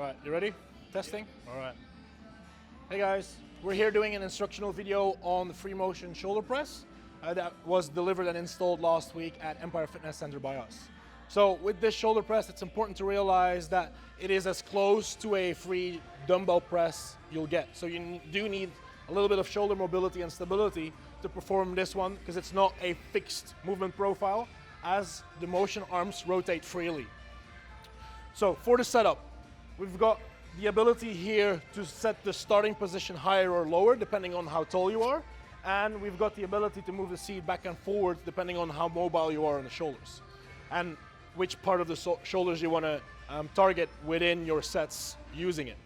right, you ready? Testing? All right. Hey guys, we're here doing an instructional video on the free motion shoulder press that was delivered and installed last week at Empire Fitness Center by us. So with this shoulder press, it's important to realize that it is as close to a free dumbbell press you'll get. So you do need a little bit of shoulder mobility and stability to perform this one, because it's not a fixed movement profile as the motion arms rotate freely. So for the setup, we've got the ability here to set the starting position higher or lower depending on how tall you are, and we've got the ability to move the seat back and forward depending on how mobile you are on the shoulders and which part of the shoulders you want to target within your sets using it.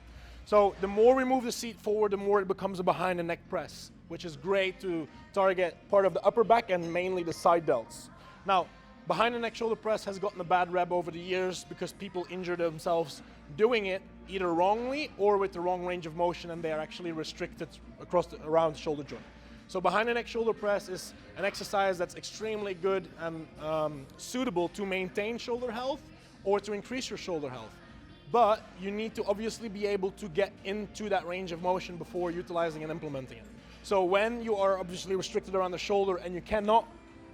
So the more we move the seat forward, the more it becomes a behind the neck press, which is great to target part of the upper back and mainly the side delts. Now, behind the neck shoulder press has gotten a bad rep over the years because people injure themselves doing it either wrongly or with the wrong range of motion, and they are actually restricted around the shoulder joint. So behind the neck shoulder press is an exercise that's extremely good and suitable to maintain shoulder health or to increase your shoulder health. But you need to obviously be able to get into that range of motion before utilizing and implementing it. So when you are obviously restricted around the shoulder and you cannot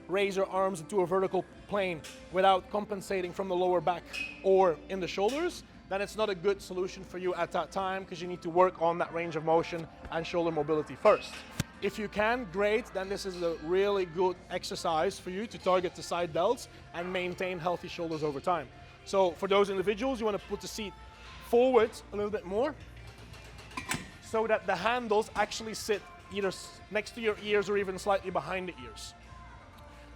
raise your arms into a vertical plane without compensating from the lower back or in the shoulders, then it's not a good solution for you at that time, because you need to work on that range of motion and shoulder mobility first. If you can, great, then this is a really good exercise for you to target the side delts and maintain healthy shoulders over time. So for those individuals, you want to put the seat forward a little bit more so that the handles actually sit either next to your ears or even slightly behind the ears.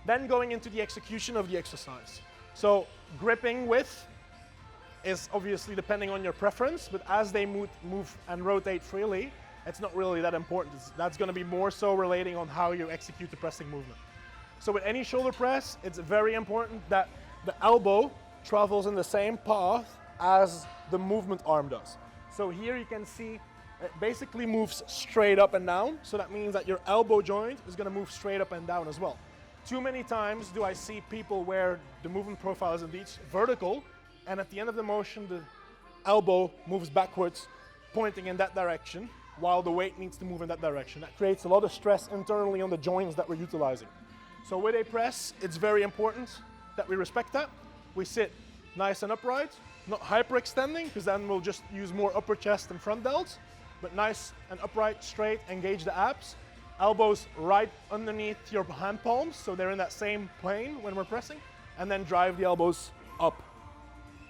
Then going into the execution of the exercise. So gripping width is obviously depending on your preference, but as they move and rotate freely, it's not really that important. That's going to be more so relating on how you execute the pressing movement. So with any shoulder press, it's very important that the elbow travels in the same path as the movement arm does. So here you can see it basically moves straight up and down. So that means that your elbow joint is going to move straight up and down as well. Too many times do I see people where the movement profile is indeed vertical, and at the end of the motion, the elbow moves backwards, pointing in that direction, while the weight needs to move in that direction. That creates a lot of stress internally on the joints that we're utilizing. So with a press, it's very important that we respect that. We sit nice and upright, not hyperextending, because then we'll just use more upper chest and front delts, but nice and upright, straight, engage the abs. Elbows right underneath your hand palms, so they're in that same plane when we're pressing, and then drive the elbows up.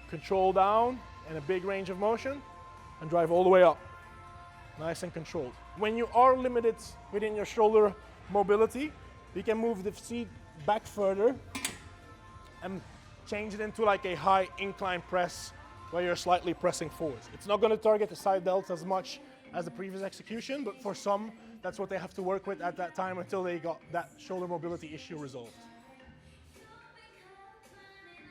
Control down in a big range of motion, and drive all the way up. Nice and controlled. When you are limited within your shoulder mobility, you can move the seat back further and change it into like a high incline press where you're slightly pressing forward. It's not going to target the side delts as much as the previous execution, but for some, that's what they have to work with at that time until they got that shoulder mobility issue resolved.